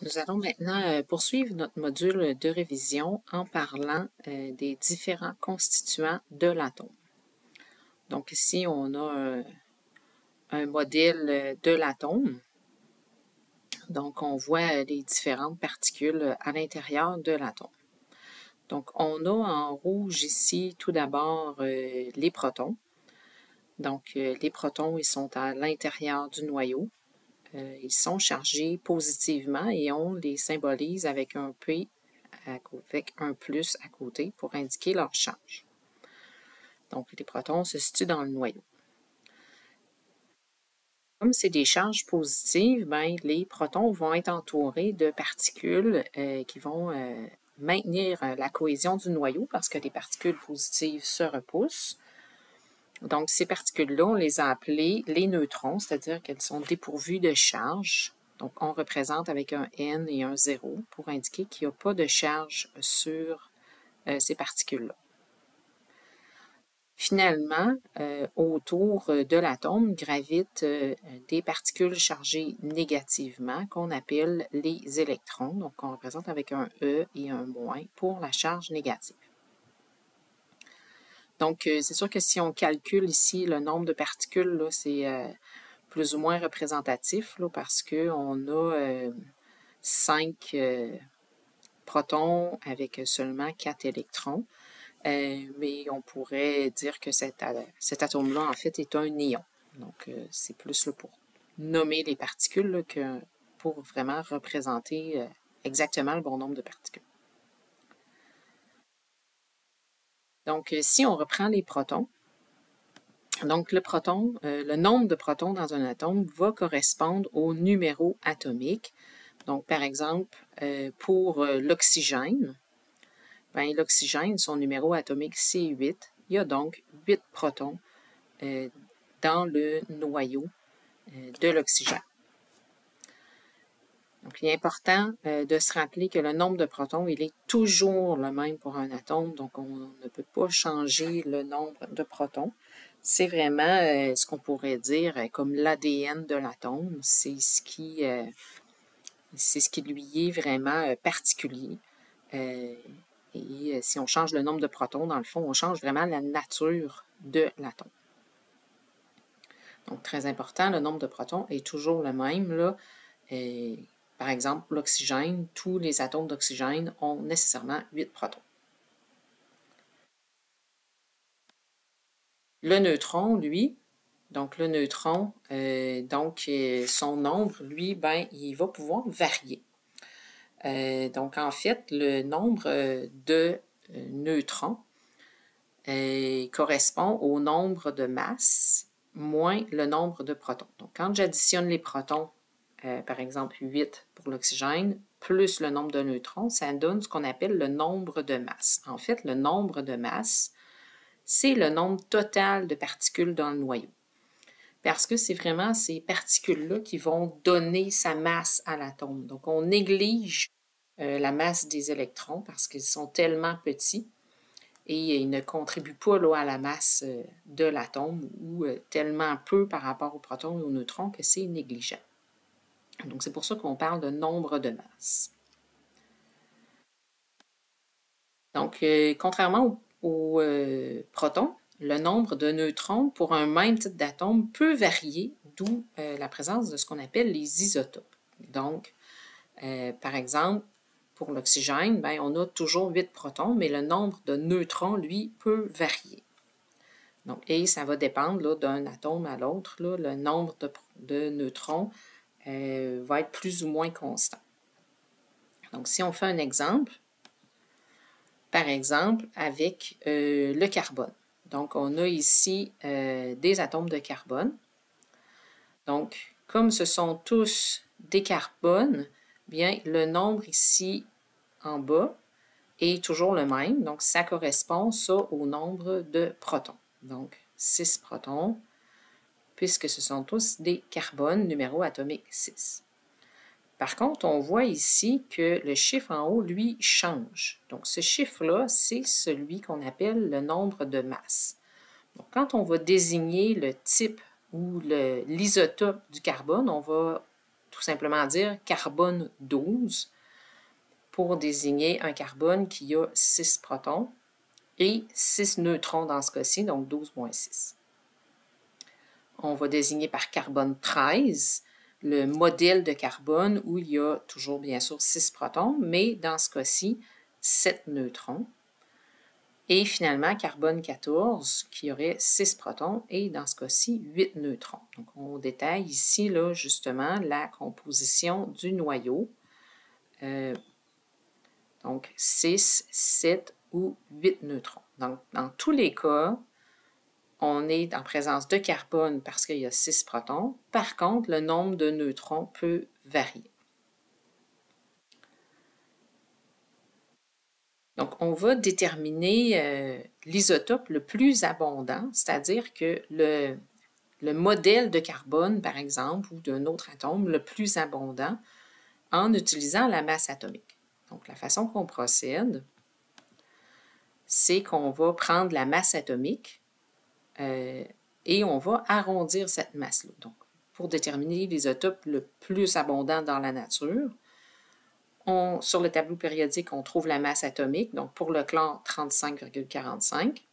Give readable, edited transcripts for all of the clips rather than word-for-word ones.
Nous allons maintenant poursuivre notre module de révision en parlant des différents constituants de l'atome. Donc ici, on a un modèle de l'atome. Donc on voit les différentes particules à l'intérieur de l'atome. Donc on a en rouge ici tout d'abord les protons. Donc les protons, ils sont à l'intérieur du noyau. Ils sont chargés positivement et on les symbolise avec un P avec un plus à côté pour indiquer leur charge. Donc, les protons se situent dans le noyau. Comme c'est des charges positives, ben, les protons vont être entourés de particules qui vont maintenir la cohésion du noyau parce que les particules positives se repoussent. Donc, ces particules-là, on les a appelées les neutrons, c'est-à-dire qu'elles sont dépourvues de charge. Donc, on représente avec un N et un 0 pour indiquer qu'il n'y a pas de charge sur ces particules-là. Finalement, autour de l'atome gravitent des particules chargées négativement qu'on appelle les électrons. Donc, on représente avec un E et un moins pour la charge négative. Donc, c'est sûr que si on calcule ici le nombre de particules, c'est plus ou moins représentatif là, parce qu'on a 5 protons avec seulement 4 électrons. Mais on pourrait dire que cet atome-là, en fait, est un ion. Donc, c'est plus là, pour nommer les particules là, que pour vraiment représenter exactement le bon nombre de particules. Donc, si on reprend les protons, donc le nombre de protons dans un atome va correspondre au numéro atomique. Donc, par exemple, pour l'oxygène, ben, l'oxygène, son numéro atomique, c'est 8. Il y a donc 8 protons dans le noyau de l'oxygène. Donc, il est important de se rappeler que le nombre de protons, il est toujours le même pour un atome. Donc, on ne peut pas changer le nombre de protons. C'est vraiment ce qu'on pourrait dire comme l'ADN de l'atome. C'est ce qui lui est vraiment particulier. Et si on change le nombre de protons, dans le fond, on change vraiment la nature de l'atome. Donc, très important, le nombre de protons est toujours le même. Là. Par exemple, l'oxygène, tous les atomes d'oxygène ont nécessairement 8 protons. Le neutron, lui, donc le neutron, son nombre, lui, ben, il va pouvoir varier. Donc, en fait, le nombre de neutrons correspond au nombre de masses moins le nombre de protons. Donc, quand j'additionne les protons, par exemple 8 pour l'oxygène, plus le nombre de neutrons, ça donne ce qu'on appelle le nombre de masse. En fait, le nombre de masse, c'est le nombre total de particules dans le noyau. Parce que c'est vraiment ces particules-là qui vont donner sa masse à l'atome. Donc, on néglige la masse des électrons parce qu'ils sont tellement petits et ils ne contribuent pas là, à la masse de l'atome ou tellement peu par rapport aux protons et aux neutrons que c'est négligeable. Donc, c'est pour ça qu'on parle de nombre de masse. Donc, contrairement aux protons, le nombre de neutrons pour un même type d'atome peut varier, d'où la présence de ce qu'on appelle les isotopes. Donc, par exemple, pour l'oxygène, ben, on a toujours 8 protons, mais le nombre de neutrons, lui, peut varier. Donc, et ça va dépendre d'un atome à l'autre. Le nombre de neutrons va être plus ou moins constant. Donc, si on fait un exemple, par exemple, avec le carbone. Donc, on a ici des atomes de carbone. Donc, comme ce sont tous des carbones, bien, le nombre ici en bas est toujours le même. Donc, ça correspond, ça, au nombre de protons. Donc, 6 protons, puisque ce sont tous des carbones, numéro atomique 6. Par contre, on voit ici que le chiffre en haut, lui, change. Donc, ce chiffre-là, c'est celui qu'on appelle le nombre de masse. Donc, quand on va désigner le type ou l'isotope du carbone, on va tout simplement dire carbone 12 pour désigner un carbone qui a 6 protons et 6 neutrons dans ce cas-ci, donc 12 moins 6. On va désigner par carbone 13 le modèle de carbone où il y a toujours bien sûr 6 protons, mais dans ce cas-ci, 7 neutrons. Et finalement, carbone 14 qui aurait 6 protons et dans ce cas-ci, 8 neutrons. Donc, on détaille ici là, justement la composition du noyau. Donc, 6, 7 ou 8 neutrons. Donc, dans tous les cas, on est en présence de carbone parce qu'il y a 6 protons. Par contre, le nombre de neutrons peut varier. Donc, on va déterminer l'isotope le plus abondant, c'est-à-dire que le modèle de carbone, par exemple, ou d'un autre atome le plus abondant en utilisant la masse atomique. Donc, la façon qu'on procède, c'est qu'on va prendre la masse atomique et on va arrondir cette masse-là. Donc, pour déterminer l'isotope le plus abondant dans la nature, sur le tableau périodique, on trouve la masse atomique. Donc, pour le chlore, 35,45.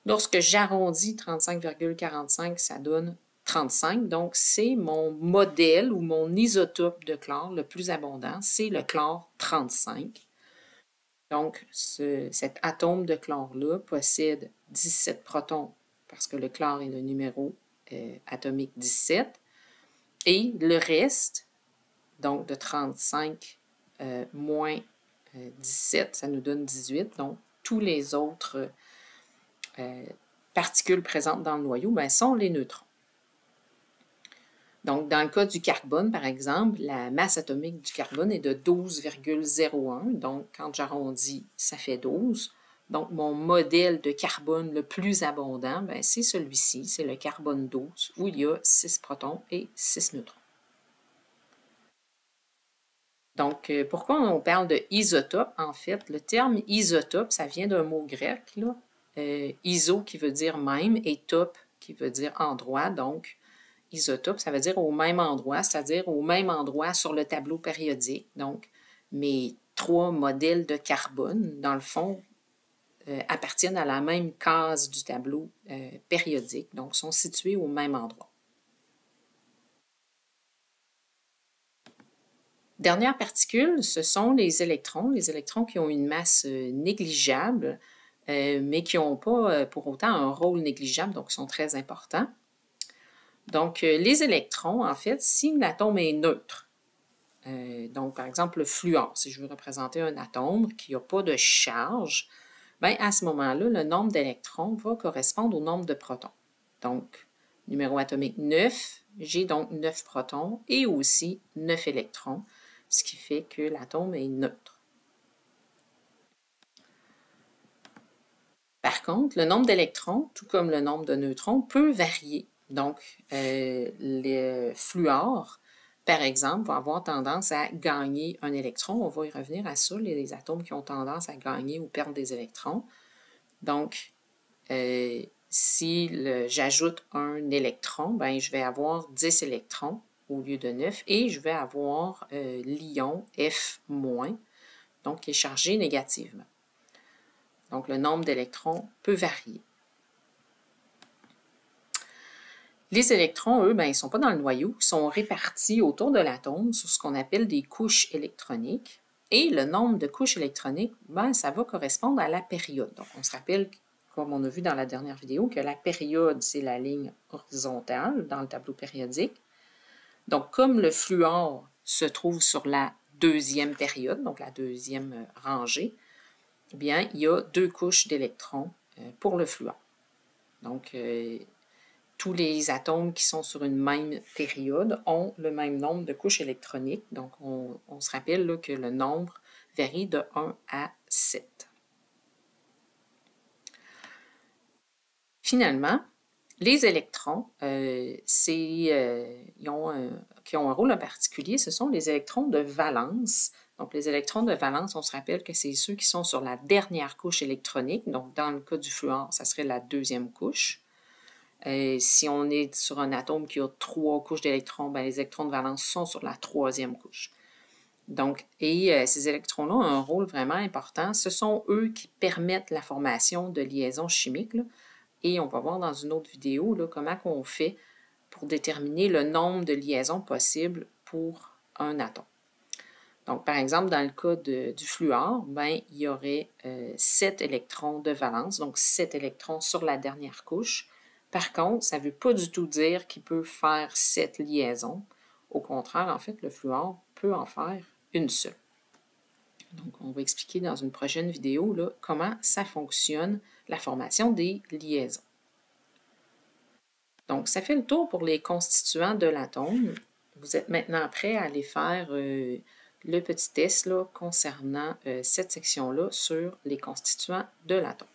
Lorsque j'arrondis 35,45, ça donne 35. Donc, c'est mon modèle ou mon isotope de chlore le plus abondant. C'est le chlore 35. Donc, cet atome de chlore-là possède 17 protons parce que le chlore est le numéro atomique 17. Et le reste, donc de 35 moins 17, ça nous donne 18. Donc, tous les autres particules présentes dans le noyau sont les neutrons. Donc, dans le cas du carbone, par exemple, la masse atomique du carbone est de 12,01. Donc, quand j'arrondis, ça fait 12. Donc, mon modèle de carbone le plus abondant, c'est celui-ci, c'est le carbone 12, où il y a 6 protons et 6 neutrons. Donc, pourquoi on parle de isotope? En fait, le terme isotope, ça vient d'un mot grec, là, iso qui veut dire même et top qui veut dire endroit. Donc, isotope, ça veut dire au même endroit, c'est-à-dire au même endroit sur le tableau périodique. Donc, mes 3 modèles de carbone, dans le fond, appartiennent à la même case du tableau périodique, donc sont situés au même endroit. Dernière particule, ce sont les électrons qui ont une masse négligeable, mais qui n'ont pas pour autant un rôle négligeable, donc sont très importants. Donc, les électrons, en fait, si l'atome est neutre, donc par exemple le fluor, si je veux représenter un atome qui n'a pas de charge, à ce moment-là, le nombre d'électrons va correspondre au nombre de protons. Donc, numéro atomique 9, j'ai donc 9 protons et aussi 9 électrons, ce qui fait que l'atome est neutre. Par contre, le nombre d'électrons, tout comme le nombre de neutrons, peut varier. Donc, le fluor, par exemple, va avoir tendance à gagner un électron. On va y revenir à ça, les atomes qui ont tendance à gagner ou perdre des électrons. Donc, si j'ajoute un électron, je vais avoir 10 électrons au lieu de 9 et je vais avoir l'ion F-, donc qui est chargé négativement. Donc, le nombre d'électrons peut varier. Les électrons, eux, ils ne sont pas dans le noyau, ils sont répartis autour de l'atome sur ce qu'on appelle des couches électroniques. Et le nombre de couches électroniques, ça va correspondre à la période. Donc, on se rappelle, comme on a vu dans la dernière vidéo, que la période, c'est la ligne horizontale dans le tableau périodique. Donc, comme le fluor se trouve sur la deuxième période, donc la deuxième rangée, il y a 2 couches d'électrons pour le fluor. Donc, tous les atomes qui sont sur une même période ont le même nombre de couches électroniques. Donc, on se rappelle là, que le nombre varie de 1 à 7. Finalement, les électrons, qui ont un rôle en particulier, ce sont les électrons de valence. Donc, les électrons de valence, on se rappelle que c'est ceux qui sont sur la dernière couche électronique. Donc, dans le cas du fluor, ça serait la deuxième couche. Si on est sur un atome qui a 3 couches d'électrons, ben, les électrons de valence sont sur la 3e couche. Donc, ces électrons-là ont un rôle vraiment important. Ce sont eux qui permettent la formation de liaisons chimiques, là. Et on va voir dans une autre vidéo là, comment on fait pour déterminer le nombre de liaisons possibles pour un atome. Donc, par exemple, dans le cas du fluor, ben, il y aurait 7 électrons de valence, donc 7 électrons sur la dernière couche. Par contre, ça ne veut pas du tout dire qu'il peut faire 7 liaisons. Au contraire, en fait, le fluor peut en faire une seule. Donc, on va expliquer dans une prochaine vidéo là, comment ça fonctionne, la formation des liaisons. Donc, ça fait le tour pour les constituants de l'atome. Vous êtes maintenant prêts à aller faire le petit test là, concernant cette section-là sur les constituants de l'atome.